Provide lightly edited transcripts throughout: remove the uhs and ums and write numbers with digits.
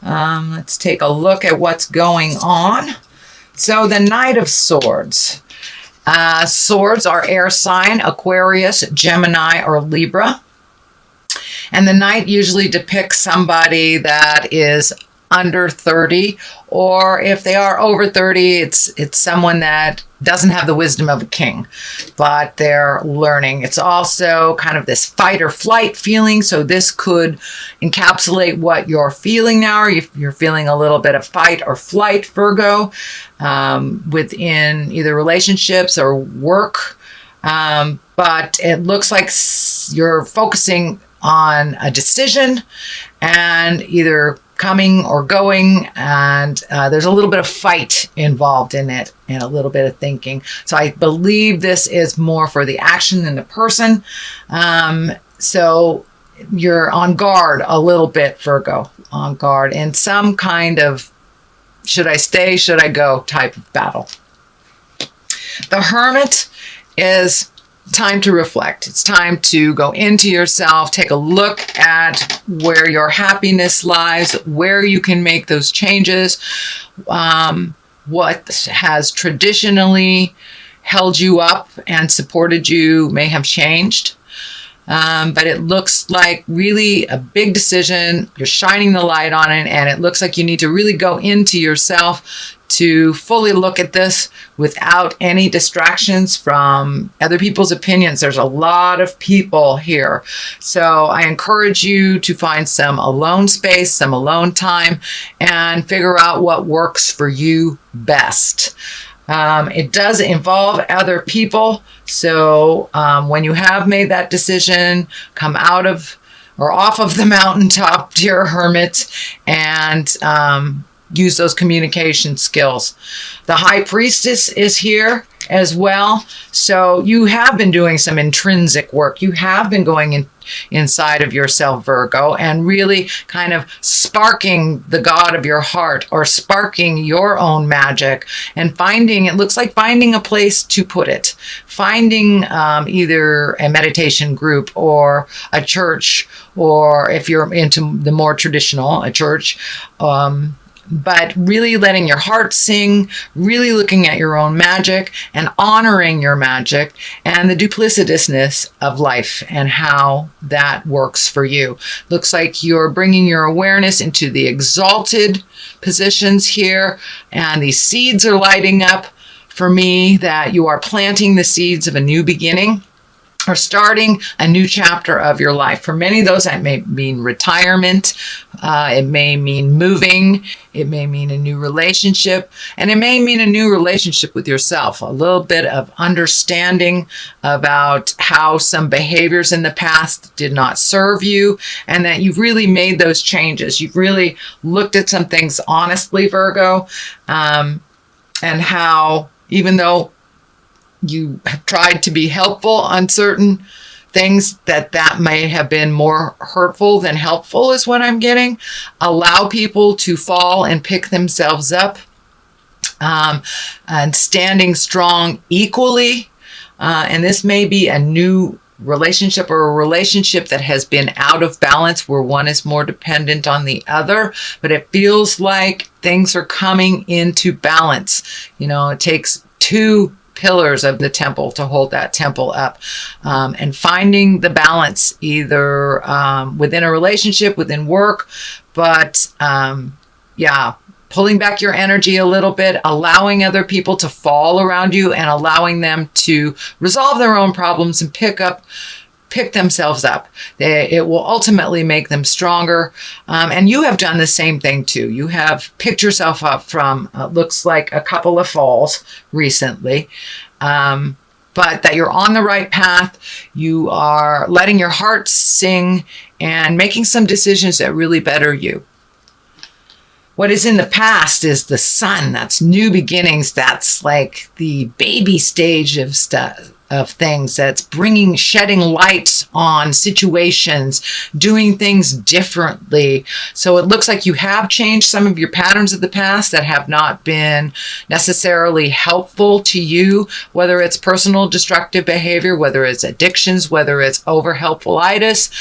Let's take a look at what's going on. So the Knight of Swords. Swords are air sign, Aquarius, Gemini, or Libra. And the Knight usually depicts somebody that is under 30, or if they are over 30, it's someone that doesn't have the wisdom of a king, but they're learning. It's also kind of this fight or flight feeling. So this could encapsulate what you're feeling now. If you're feeling a little bit of fight or flight, Virgo, within either relationships or work. But it looks like you're focusing on a decision and either coming or going, and there's a little bit of fight involved in it and a little bit of thinking. So I believe this is more for the action than the person. So you're on guard a little bit, Virgo, on guard in some kind of should I stay, should I go type of battle. The Hermit is time to reflect. It's time to go into yourself, take a look at where your happiness lies, where you can make those changes, what has traditionally held you up and supported you may have changed. But it looks like really a big decision. You're shining the light on it, and it looks like you need to really go into yourself to fully look at this without any distractions from other people's opinions. There's a lot of people here. So I encourage you to find some alone space, some alone time, and figure out what works for you best. It does involve other people. So when you have made that decision, come out of or off of the mountaintop, dear Hermit, and use those communication skills. The High Priestess is here as well. So you have been doing some intrinsic work. You have been going inside of yourself, Virgo, and really kind of sparking the God of your heart or sparking your own magic and finding, it looks like finding a place to put it. Finding either a meditation group or a church, or if you're into the more traditional, a church, but really letting your heart sing, really looking at your own magic and honoring your magic and the duplicitousness of life and how that works for you. Looks like you're bringing your awareness into the exalted positions here, and these seeds are lighting up for me that you are planting the seeds of a new beginning or starting a new chapter of your life. For many of those, that may mean retirement. It may mean moving. It may mean a new relationship. And it may mean a new relationship with yourself. A little bit of understanding about how some behaviors in the past did not serve you, and that you've really made those changes. You've really looked at some things honestly, Virgo, and how even though you have tried to be helpful on certain things, that may have been more hurtful than helpful is what I'm getting. Allow people to fall and pick themselves up, and standing strong equally. And this may be a new relationship or a relationship that has been out of balance where one is more dependent on the other, but it feels like things are coming into balance. You know, it takes two pillars of the temple to hold that temple up, and finding the balance either within a relationship, within work, but pulling back your energy a little bit, allowing other people to fall around you and allowing them to resolve their own problems and pick themselves up. It will ultimately make them stronger. And you have done the same thing too. You have picked yourself up from, looks like a couple of falls recently, but that you're on the right path. You are letting your heart sing and making some decisions that really better you. What is in the past is the sun. That's new beginnings. That's like the baby stage of stuff, of things. That's shedding light on situations, doing things differently. So it looks like you have changed some of your patterns of the past that have not been necessarily helpful to you, whether it's personal destructive behavior, whether it's addictions, whether it's over helpfulitis,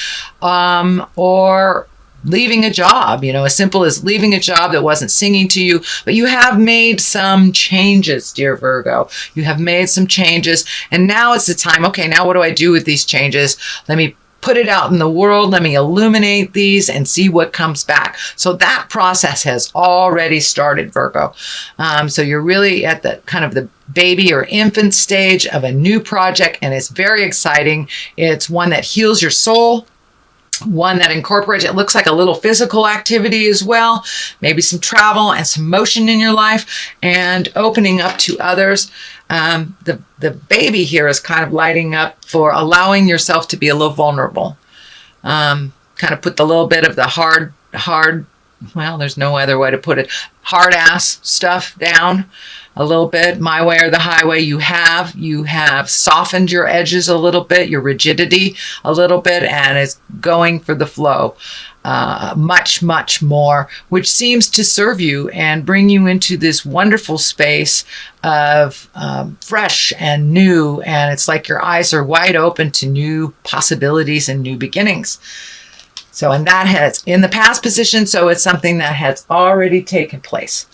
or leaving a job, as simple as leaving a job that wasn't singing to you, but you have made some changes, dear Virgo. You have made some changes, and now it's the time, okay, now what do I do with these changes? Let me put it out in the world. Let me illuminate these and see what comes back. So that process has already started, Virgo. So you're really at the kind of the baby or infant stage of a new project, and it's very exciting. It's one that heals your soul, one that incorporates, it looks like a little physical activity as well, maybe some travel and some motion in your life, and opening up to others. The baby here is kind of lighting up for allowing yourself to be a little vulnerable. Kind of put the little bit of the hard, well, there's no other way to put it, hard ass stuff down a little bit, my way or the highway. You have softened your edges a little bit, your rigidity a little bit, and it's going for the flow much, much more, which seems to serve you and bring you into this wonderful space of fresh and new, and it's like your eyes are wide open to new possibilities and new beginnings. So, and that has in the past position, so it's something that has already taken place.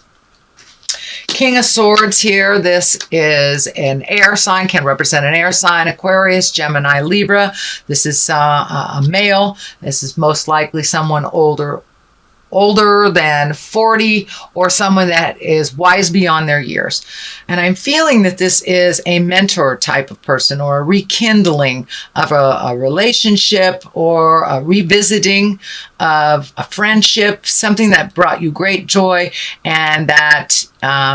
King of Swords here. This is an air sign, can represent an air sign, Aquarius, Gemini, Libra. This is a male. This is most likely someone older than 40, or someone that is wise beyond their years. And I'm feeling that this is a mentor type of person, or a rekindling of a relationship, or a revisiting of a friendship, something that brought you great joy, and that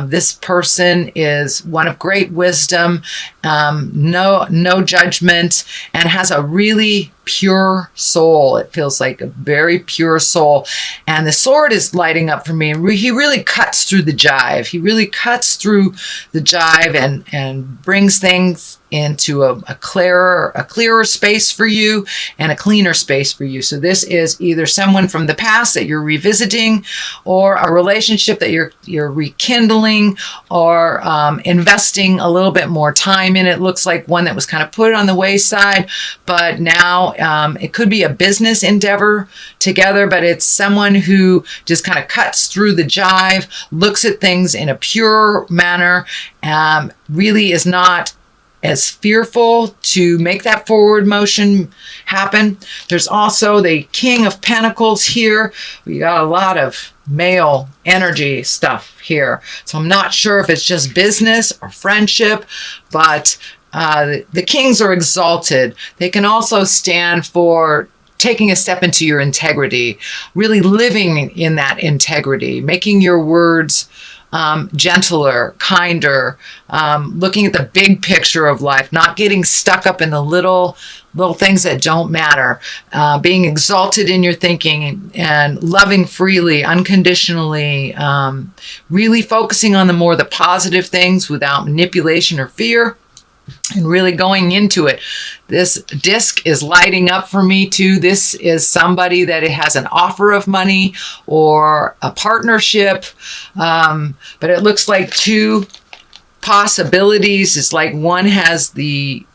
this person is one of great wisdom, no judgment, and has a really pure soul. It feels like a very pure soul. And the sword is lighting up for me. He really cuts through the jive. He really cuts through the jive and brings things into a clearer space for you, and a cleaner space for you. So this is either someone from the past that you're revisiting, or a relationship that you're rekindling, or investing a little bit more time in. It looks like one that was kind of put on the wayside, but now it could be a business endeavor together, but it's someone who just kind of cuts through the jive, looks at things in a pure manner, really is not as fearful to make that forward motion happen. There's also the King of Pentacles here. We got a lot of male energy stuff here. So I'm not sure if it's just business or friendship, but the kings are exalted. They can also stand for taking a step into your integrity, really living in that integrity, making your words gentler, kinder, looking at the big picture of life, not getting stuck up in the little things that don't matter, being exalted in your thinking and loving freely, unconditionally, really focusing on the positive things without manipulation or fear, and really going into it. This disc is lighting up for me too. This is somebody that it has an offer of money or a partnership, but it looks like two possibilities. It's like one has the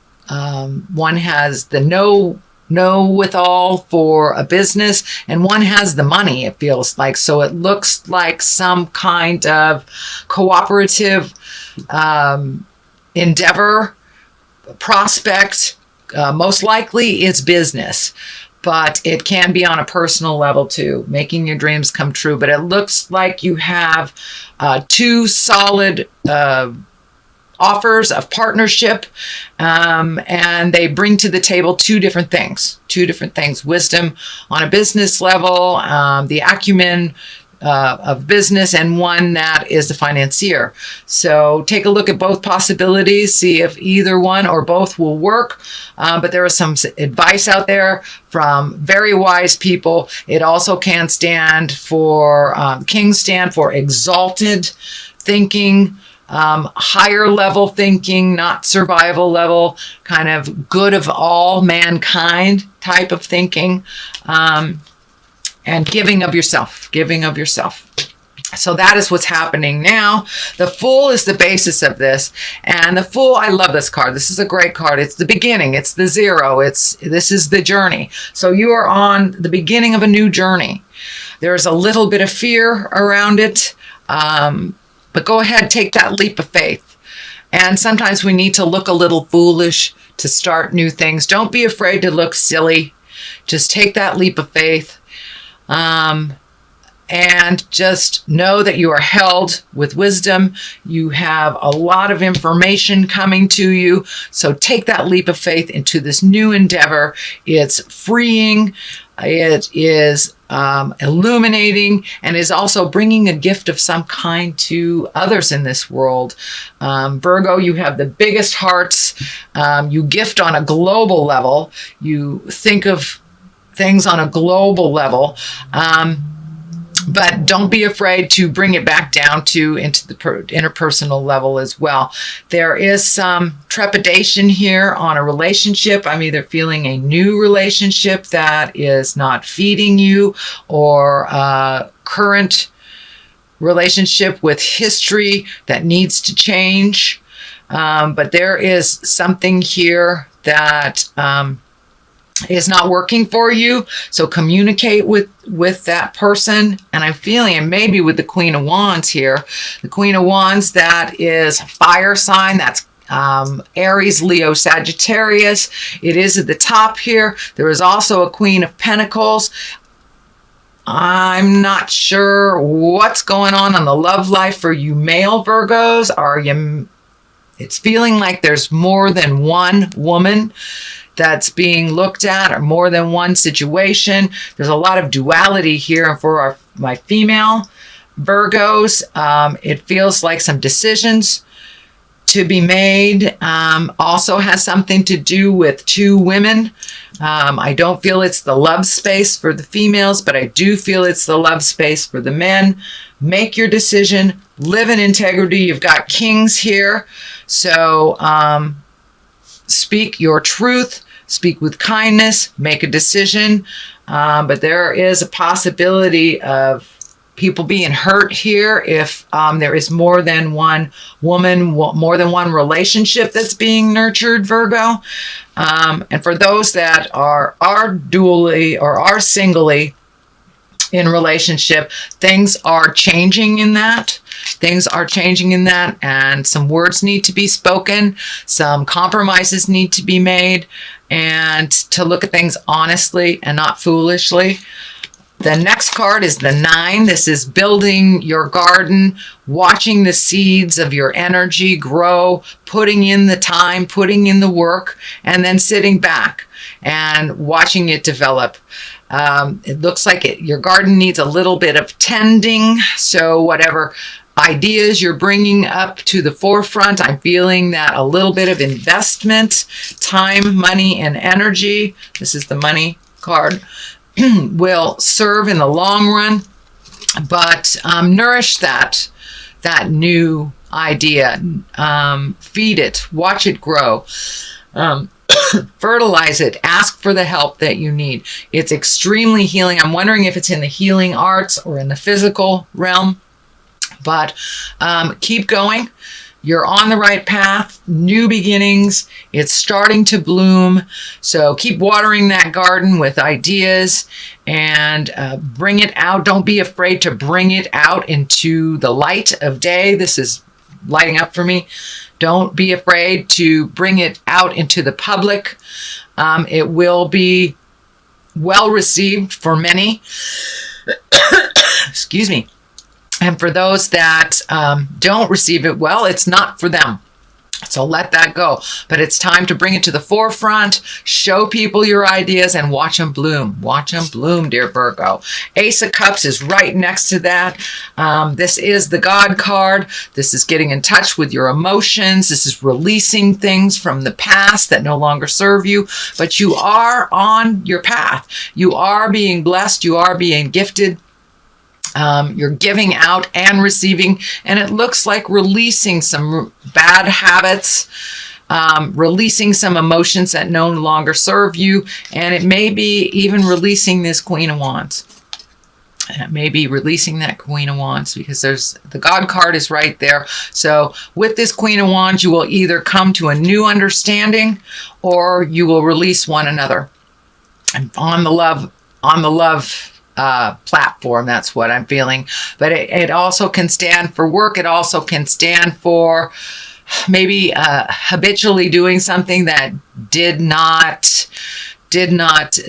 know with all for a business, and one has the money, it feels like. So it looks like some kind of cooperative endeavor, prospect. Most likely it's business, but it can be on a personal level too, making your dreams come true. But it looks like you have two solid offers of partnership, and they bring to the table two different things. Wisdom on a business level, the acumen of business, and one that is the financier. So take a look at both possibilities, see if either one or both will work. But there is some advice out there from very wise people. It also can stand for, kings stand for exalted thinking, higher level thinking, not survival level, kind of good of all mankind type of thinking. And giving of yourself. So that is what's happening now. The Fool is the basis of this. And the Fool, I love this card. This is a great card. It's the beginning. It's the zero. This is the journey. So you are on the beginning of a new journey. There's a little bit of fear around it, but go ahead, take that leap of faith. And sometimes we need to look a little foolish to start new things. Don't be afraid to look silly. Just take that leap of faith. And just know that you are held with wisdom. You have a lot of information coming to you. So take that leap of faith into this new endeavor. It's freeing. It is illuminating, and is also bringing a gift of some kind to others in this world. Virgo, you have the biggest hearts. You gift on a global level. You think of things on a global level. But don't be afraid to bring it back down into the interpersonal level as well. There is some trepidation here on a relationship. I'm either feeling a new relationship that is not feeding you, or a current relationship with history that needs to change. But there is something here that is not working for you. So communicate with that person. And I'm feeling, and maybe with the Queen of Wands here, the Queen of Wands, that is fire sign. That's Aries, Leo, Sagittarius. It is at the top here. There is also a Queen of Pentacles. I'm not sure what's going on in the love life for you male Virgos. It's feeling like there's more than one woman that's being looked at, or more than one situation. There's a lot of duality here for my female Virgos. It feels like some decisions to be made. Also has something to do with two women. I don't feel it's the love space for the females, but I do feel it's the love space for the men. Make your decision. Live in integrity. You've got kings here. So speak your truth. Speak with kindness, make a decision. But there is a possibility of people being hurt here if there is more than one woman, more than one relationship that's being nurtured, Virgo. And for those that are dually or are singly in relationship, things are changing in that. Things are changing in that, and some words need to be spoken. Some compromises need to be made, and to look at things honestly and not foolishly. The next card is the 9. This is building your garden, watching the seeds of your energy grow, putting in the time, putting in the work, and then sitting back and watching it develop. It looks like your garden needs a little bit of tending. So whatever ideas you're bringing up to the forefront, I'm feeling that a little bit of investment, time, money, and energy, this is the money card, will serve in the long run. But nourish that new idea. Feed it. Watch it grow. Fertilize it. Ask for the help that you need. It's extremely healing. I'm wondering if it's in the healing arts or in the physical realm. But keep going. You're on the right path. New beginnings. It's starting to bloom. So keep watering that garden with ideas and bring it out. Don't be afraid to bring it out into the light of day. This is lighting up for me. Don't be afraid to bring it out into the public. It will be well received for many. Excuse me. And for those that don't receive it well, it's not for them. So let that go. But it's time to bring it to the forefront, show people your ideas, and watch them bloom. Watch them bloom, dear Virgo. Ace of Cups is right next to that. This is the God card. This is getting in touch with your emotions. This is releasing things from the past that no longer serve you. But you are on your path. You are being blessed. You are being gifted. You're giving out and receiving, and it looks like releasing some bad habits, releasing some emotions that no longer serve you, and it may be even releasing this Queen of Wands. And it may be releasing that Queen of Wands, because the God card is right there. So with this Queen of Wands, you will either come to a new understanding, or you will release one another. And on the love platform. That's what I'm feeling. But it also can stand for work. It also can stand for maybe habitually doing something that did not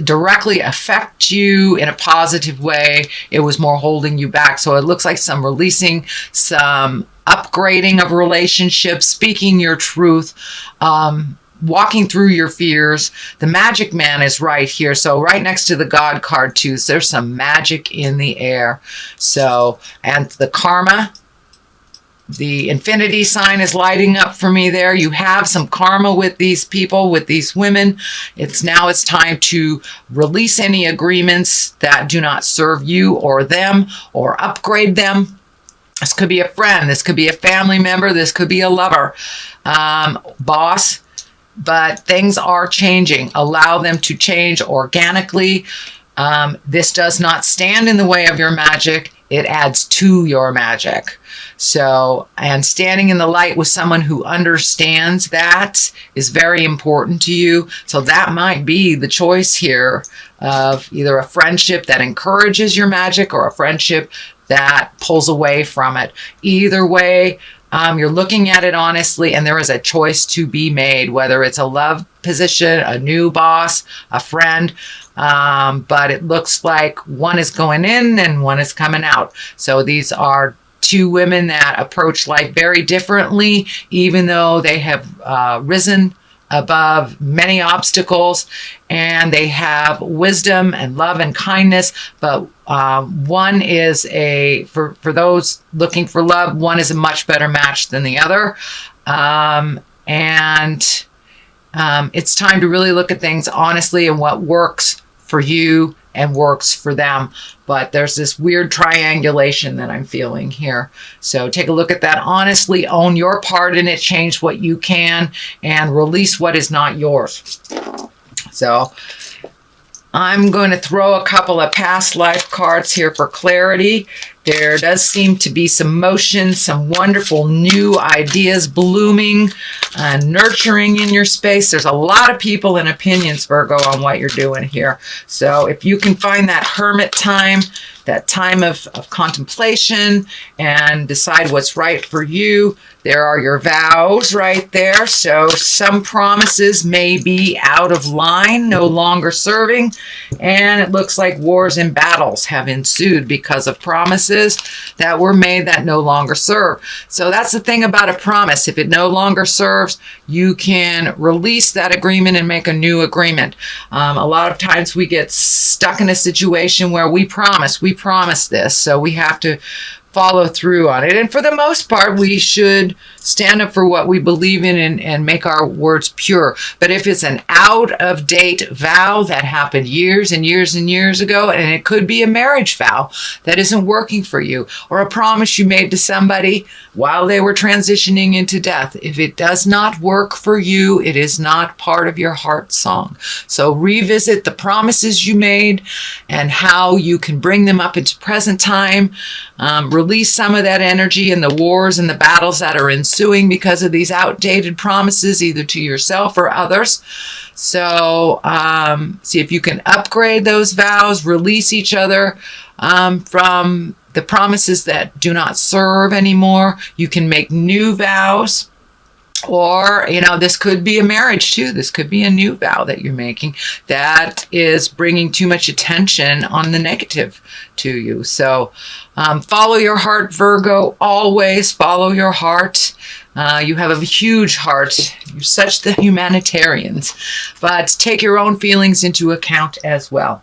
directly affect you in a positive way. It was more holding you back. So it looks like some releasing, some upgrading of relationships, speaking your truth, walking through your fears. The magic man is right here. So right next to the God card too. So there's some magic in the air. So, and the karma, the infinity sign is lighting up for me there. You have some karma with these people, with these women. It's time to release any agreements that do not serve you or them, or upgrade them. This could be a friend. This could be a family member. This could be a lover, boss. But things are changing. Allow them to change organically. This does not stand in the way of your magic. It adds to your magic. So, and standing in the light with someone who understands that is very important to you. So that might be the choice here of either a friendship that encourages your magic or a friendship that pulls away from it. Either way, you're looking at it honestly, and there is a choice to be made, whether it's a love position, a new boss, a friend. But it looks like one is going in and one is coming out. So these are two women that approach life very differently, even though they have risen above many obstacles, and they have wisdom and love and kindness. But one is for those looking for love, one is a much better match than the other. It's time to really look at things honestly and what works for you and works for them. But there's this weird triangulation that I'm feeling here. So take a look at that honestly, own your part in it, change what you can, and release what is not yours. So I'm going to throw a couple of past life cards here for clarity. There does seem to be some motion, some wonderful new ideas blooming and nurturing in your space. There's a lot of people and opinions, Virgo, on what you're doing here. So if you can find that hermit time, that time of contemplation, and decide what's right for you, there are your vows right there. So some promises may be out of line, no longer serving, and it looks like wars and battles have ensued because of promises that were made that no longer serve. So that's the thing about a promise. If it no longer serves, you can release that agreement and make a new agreement. A lot of times we get stuck in a situation where we promise this, so we have to follow through on it. And for the most part, we should stand up for what we believe in and make our words pure. But if it's an out-of-date vow that happened years and years and years ago, and it could be a marriage vow that isn't working for you, or a promise you made to somebody while they were transitioning into death, if it does not work for you, it is not part of your heart song. So revisit the promises you made and how you can bring them up into present time. Release some of that energy in the wars and the battles that are ensuing because of these outdated promises, either to yourself or others. So see if you can upgrade those vows, release each other from the promises that do not serve anymore. You can make new vows. Or, this could be a marriage too. This could be a new vow that you're making that is bringing too much attention on the negative to you. So follow your heart, Virgo. Always follow your heart. You have a huge heart. You're such the humanitarians. But take your own feelings into account as well.